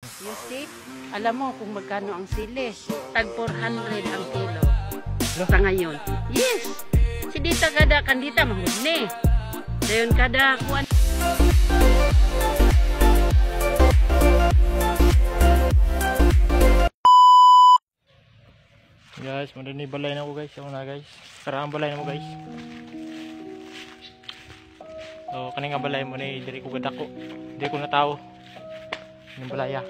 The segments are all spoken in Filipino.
You see? Alam mo kung magkano ang sili. Tag 400 ang kilo. Sa ngayon. Yes! Si dita kada kandita mahud ni. Dayon kada kuan. Guys, madani balay na ko guys. Ako na guys. Karang balay na mo guys. So, kaning balay mo ni diri ko gadako. Di ko na tao. Ning balaya.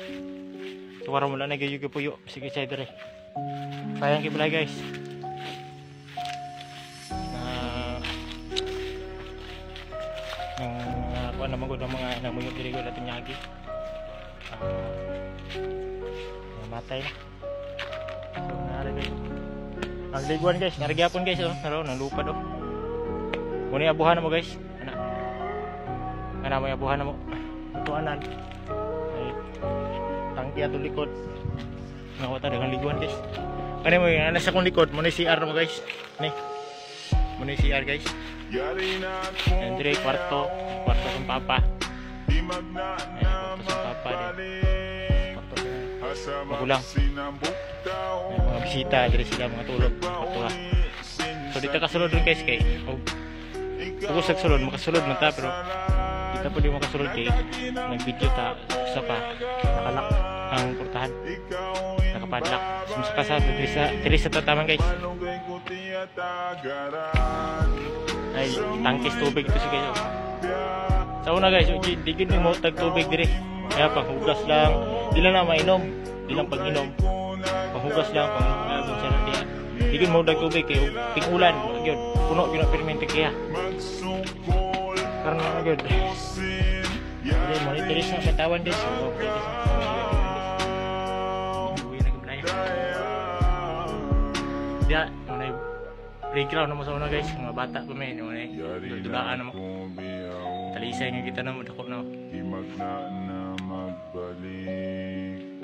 So, wala mo lang na gyud puyo. Sige say dire. Sayang ki balay guys. Kuan naman gud mga namuyot diri ko latin nyagi. Matay na. So, nari guys. Ang liguan guys, narigyapon guys oh. Naro nang lupa do. Muni abuhan mo guys. Ana mo abuhan mo. Tuanan. Ay tangki ato likod. Nawata daghang liguan guys. Kani mo ana sa kong likod, muni CR mo guys. Ni. Muni CR guys. Andre kwarto ng papa. Kwarto ng papa din. Magulang. Mga bisita, diri sila mga tulog. So dito kasulod rin guys kay tugos nagsulod, makasulod man ta pero kita po di makasulod kay nag-video ta sa pa nakalak ang portahan. Nakapadlock. Sumusaka sa diri sa tataman guys. Ay tangkis tubig ito si kayo. Sa una guys, di gid mo tag tubig diri. Kaya panghugas lang, di lang na mainom, di lang pag-inom. Panghugas lang, pang sa diya. Di gid mo dag tubig kay ping-ulan, gyud. Puno gyud ang permente kaya. Karena gyud. Dili mo interes na katawan guys. Dia, nunay playground na mo sa una guys, mga bata pa may nunay. Dulaan na mo. Talisay nga kita na mo dako na.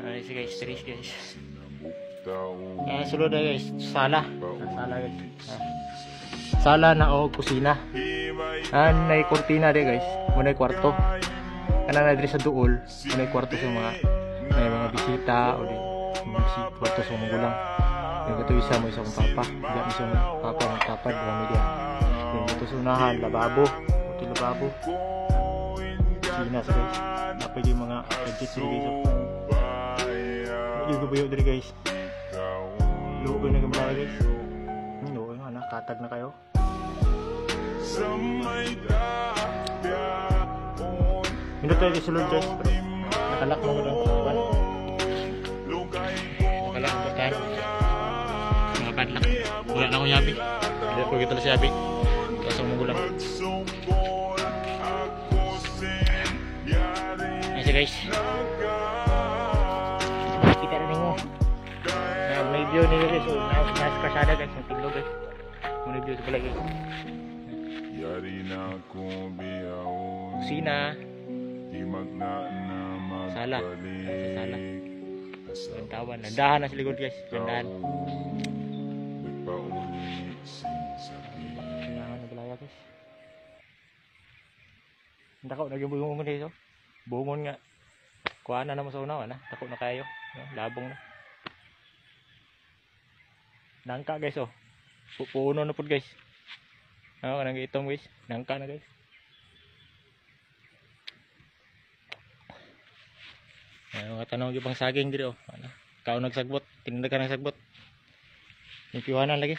Ay sige guys, stress guys. Sulod na guys, sala. Sala guys. Sala na o kusina. Nay kurtina de guys. Munay kwarto. Kana na diri sa duol, munay kwarto sa mga bisita o di mga kwarto sa mga gulang. Yung ito isa mo isa kong papa. Diyan isa mo papa ng tapad ng media. Yung ito sunahan, lababo. Ito lababo. Kusina sa guys. Napag yung mga gadgets diri guys. Yung gubayo diri guys. Lugo na gamay guys. Lugo nga na, katag na kayo. Hindi tayo isulod guys. Nakalak mo lang. Nakalak mo tayo. Mga padlock. Wala na akong yabi. Hindi ko kita na si yabi. Kasang mo gulang. Ayan siya guys. Kita na mo. May view ni guys. So, nasa kasada guys. Ang tinglo guys. May view sa pala guys. Kusina. Sala. Sa sala. Gantawan. Nandahan na sa likod guys. Gandahan. Kailangan na balaya guys. Tako na yung bungon dito. Bungon nga. Kuha na naman sa unawa na. Tako na kayo. Labong na. Nangka guys oh. Puno na po guys. Kanang itong guys. Nangka na guys. Mga tanong yung pang saging dito. Kao nagsagbot. Tinundag ka nagsagbot. Yung piwanan lagi.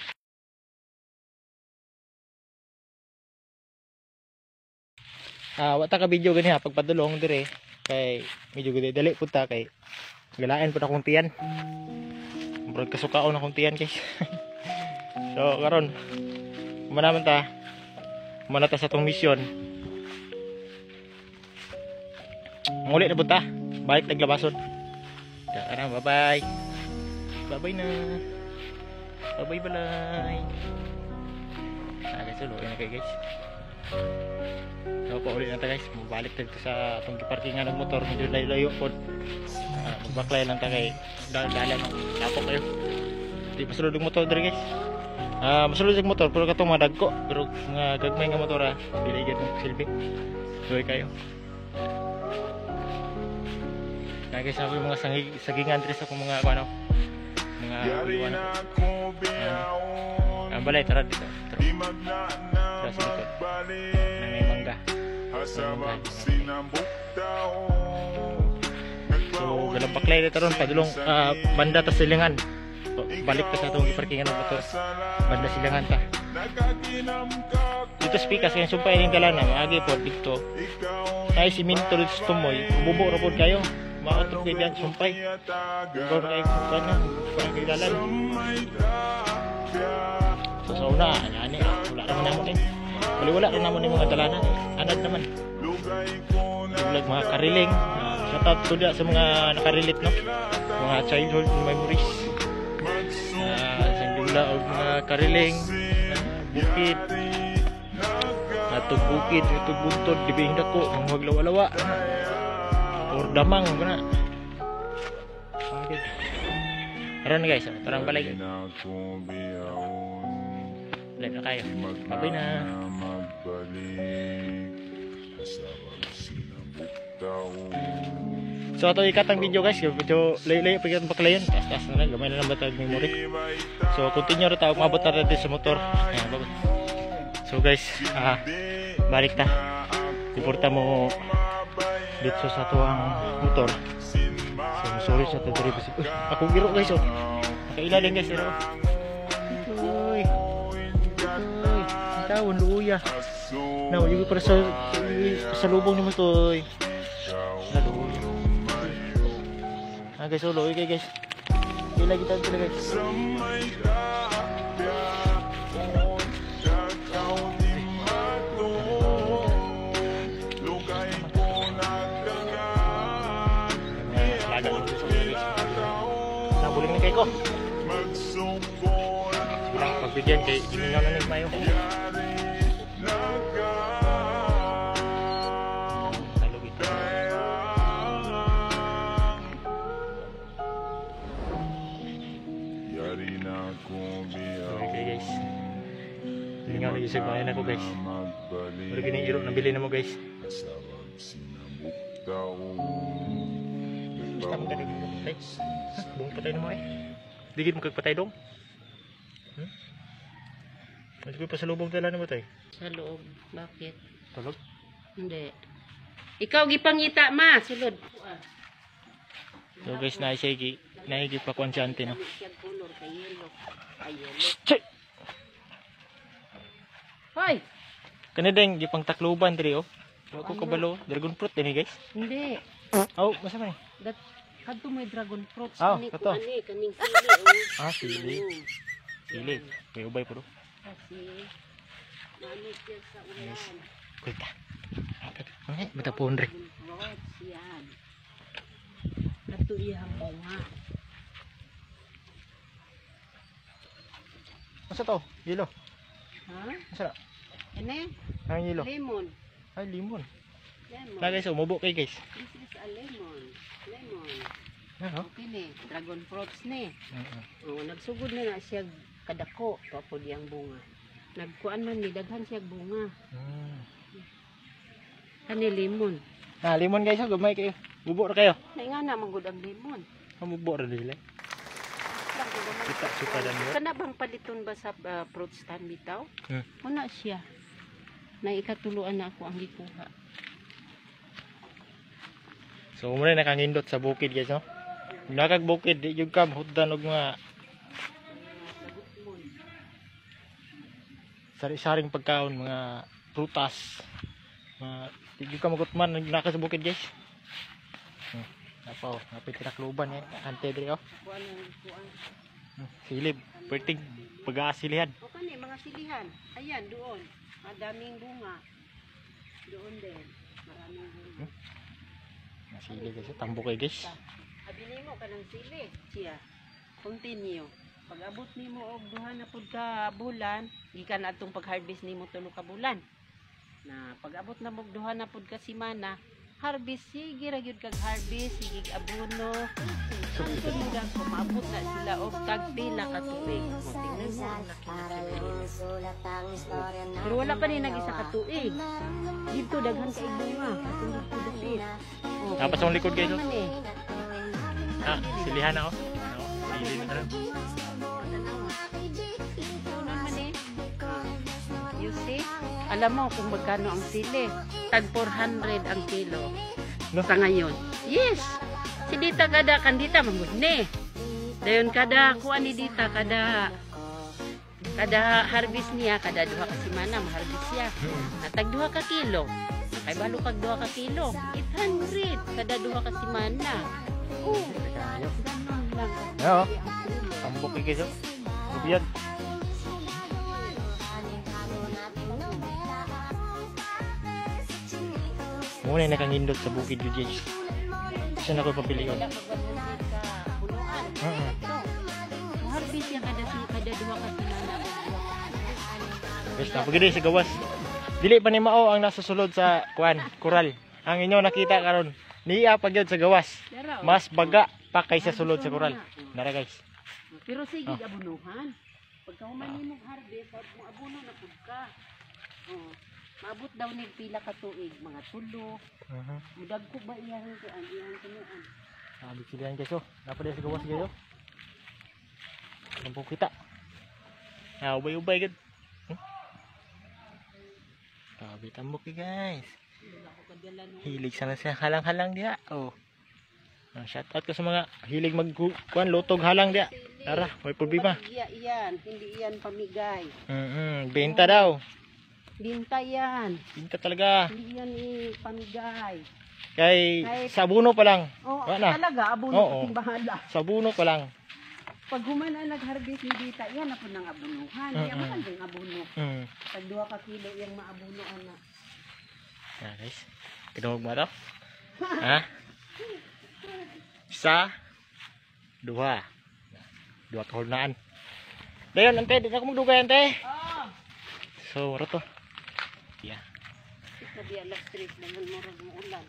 Wata ka video gani ha. Pagpadulong dire. Kay medyo gudi. Dali punta kay. Galain po na kong tiyan. Brad kasukaon na kong tiyan guys. So karon. Manaman ta. Manata sa tong mission. Muli na punta. Balik naglabason. Tara, bye-bye. Bye-bye na. Bye-bye balay. Guys, uloy na kayo guys. So, paulit na ta guys. Mabalik tayo sa itong parkingan ng motor. Medyo layo-layo po. Magbaklay lang ta kay dalan. Lapok kayo. Di masulod yung motor dito guys. Masulod yung motor pero katong mga dagko. Pero nga gagmay nga motor ha. Dili gid mo silbi. Suway kayo. Kaya guys, ako yung mga sagingan dito sa akong mga ano, mga iwan ako. Ang balay, tara dito. Tara sa likod. Na may mangga. So, dalang baklay dito ron, padulong banda ta silingan. So, balik ta sa itong iparkingan ng motor. Banda silingan ta. Dito speakas kayong sumpay rin dalanan. Agi po dito. Ay siminto dito sa tumoy. Bubo rapod kayo. Makatog kayo dyan sumpay. Ikaw na kayo sumpay na. Parang kayo dalan. So sa una, ani, wala naman naman eh. Wala naman yung mga dalanan. Anad naman. Vlog mga kariling. Shout out to sa mga nakarelate, no? Mga childhood memories. Sa dula o mga kariling. Bukid. Atog bukid, atog buntod, dibing dako, huwag lawa-lawa. Or damang na. Okay. Tara na guys, tarang balay. Live na kayo. Bye na. So ato ikatang video guys, video layo-layo pagkat baklayan, taas-taas na lang, gamay na lang batag memory. So continue ra ta, umabot na rin sa motor. Ayan, babot. So guys, balik ta. Iporta mo dito sa tuwang motor. So sorry sa tadiri basi. Ako giro guys, oh. Nakailalim guys, oh. Uy. Tawon luya. Now, yung para sa lubong ni mo to. Guys, solo, okay guys. Kila kita sila guys. Nabuling na kayo ko. Silang pagbigyan kay iningaw na nagmayo. Okay guys, tingnan lagi sa bayan ako guys. Pero giniiro nabili na mo guys. Basta mo ganun patay. Buong patay na mo eh. Digit mo kagpatay dong. Mas ko pa sa lubong tala na mo tay. Sa loob, bakit? Tulog? Hindi. Ikaw gipangita ma, sulod. So guys, naigi pa konsyante no. Chay! Hoy! Kanadeng gipang takluban diri oh. Wa ko kabalo, dragon fruit ini guys. Hindi. Oh, masa man? Kadto may dragon fruit Oh, ani ko kato. ani kaning sili oh. Ah, sili. Sili. May ubay po do. Kasi manit yan sa ulan. Kulta. Okay, mata pondre. Fruits yan. Kadto iyang bunga. Masa to? Yelo. Ha? Masa? Ene? Ang yelo. Lemon. Ay, limon. Lemon. Na guys, umubo kay guys. This is a lemon. Lemon. Ano? Okay ni, dragon fruits ni. Oh, nagsugod na siya kadako papo diyang bunga. Nagkuan man ni daghan siya bunga. Kani lemon. Ah, limon guys, gamay kayo. Bubo ra kayo. Nay nga na manggod ang lemon. Bubo ra dili. Kita suka dan mo. Kana bang paliton ba sa fruit stand bitaw? Una siya. Na ikatuluan na ako ang gikuha. So umre nakangindot sa bukid guys no. Nakag bukid di jud ka mahutdan og mga sari-saring pagkaon, mga prutas. Di jud ka magutman naka sa bukid guys. Apaw, napit tinakluban eh. Ante diri oh. Silib, perting pag-aasilihan. O kani mga silihan. Ayan doon. Madaming bunga. Doon din. Maraming bunga. Nasili guys, tambo kay guys. Abili mo kanang sili. Siya. Continue. Pag abot nimo og duha na pud ka bulan, gikan atong pag-harvest nimo 3 ka bulan. Na pag abot na mo duha na pud ka semana, harvest sige ra gyud kag harvest, sige abono. So mo lang kung maabot na sila og tag pila ka tuig. Tingnan mo ang laki na sila. Pero wala pa ni nag-isa ka tuig. Dito daghan kay bunga, katong dapit. Tapos ang likod guys. Oh. Silihan na oh. Sili na rin. You see? Alam mo kung magkano ang sili? Tag 400 ang kilo. No? Sa ngayon. Yes. Si Dita kada kandita mamudne. Dayon kada kuan ni Dita kada harvest niya kada duha ka semana ma-harvest siya. Natag duha ka kilo. Kay balo kag duha ka kilo. 800 kada duha ka semana. Oh. Ganun lang. Oo. Ambok kay keso. Bubiyad. Muna na kang indot sa bukid yun, Jay. Saan ako papili ko? Harvest niya kada duha ka semana. Basta, pagkita sa gawas. Dili pa ni mao ang nasa sulod sa kuan, koral. Ang inyo nakita karon, niya pagyod sa gawas. Mas baga pa kaysa sulod sa koral. Nara guys. Pero sige abunuhan. Pagka human nimo harvest, mo abuno na pud ka. Oh. Maabot daw ni pila ka tuig, mga tulo. Mudag ko ba iyan ko ang iyang tunuan. Sabi sila yan guys oh. Dapat sa gawas guys oh. Nampok kita. Ubay-ubay gud. Sabi tambok guys. Hilig sana siya halang-halang dia. Oh. Shout out ko sa mga hilig magkuan lutog halang dia. Tara, may problema. Iyan, hindi iyan pamigay. Benta daw. Binta yan. Binta talaga. Hindi yan pamigay. Kay sa abuno pa lang. Oo, na. talaga abuno kasing bahala. Sa abuno pa lang. Pag humana nag-harvest ni Dita, yan na po ng abunuhan. Yan man din abuno. Pag 2 ka kilo yung maabunuan na. Yan guys. Kinuhog mo ito? Ha? Isa. 2. 2 kahulnaan. Dayon, ante. Di na ako magdugay, ante. So, wala to. Yeah. Sabi alas 3 naman mo ulan.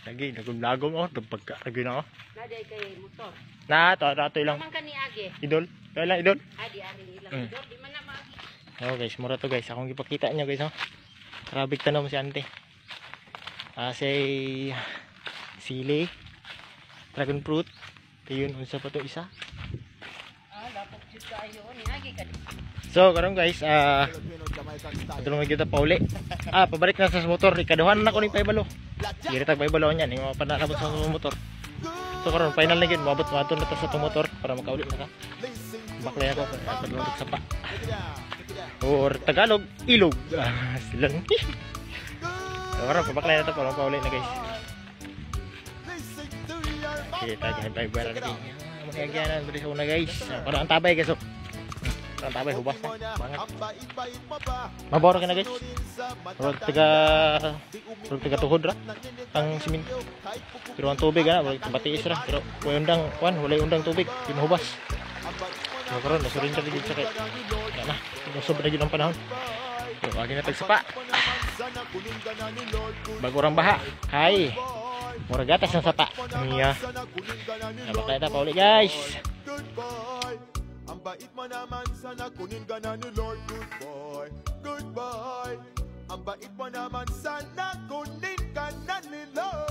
Lagi, nagum-lagom oh. Pagka-lagi na oh. Naday kay motor. Ito lang. Naman ka ni Age. Idol. Kaya lang, idol. Di ari ilang idol. Di man na maagi. Oh guys, mura to guys. Akong ipakita nyo guys oh. Karabig tanong si ante. Say sili. Dragon fruit. Ayun, unsa pa to isa. Lapok jud kayo ni Age ka. So, karon guys, tulungan kita pa uli. Pabalik na sa motor. Ikaduhan na ko ni paibalo. Diri tag paibalo niyan, yung panalabot sa motor. So karon final na gyud, moabot maton na ta sa motor para makauli na ka. Baklay ako paglulit sa pa. Or Tagalog, ilog. Sila. So karon pabaklay na ta para makauli na guys. Kita jay paibalo lagi. Mangyagyanan diri sa una guys. Para ang tabay guys. Ang tabay hubas na. Bangat. Maboro ka na guys. Rog tiga tuhod ra. Ang siminto. Pero ang tubig ana, wala batiis ra. Pero way undang kuan, wala undang tubig, di mahubas. So karon nasurin ka gid sa kay. Na. Usab na gid ang panahon. So agi na tagsapa. Bago rang baha. Hay. Mura gatas ng sapa. Niya. Nabakay ta pa uli guys. Ang bait mo naman sana kunin ka na ni Lord. Goodbye. Ang bait mo naman sana kunin ka na ni Lord.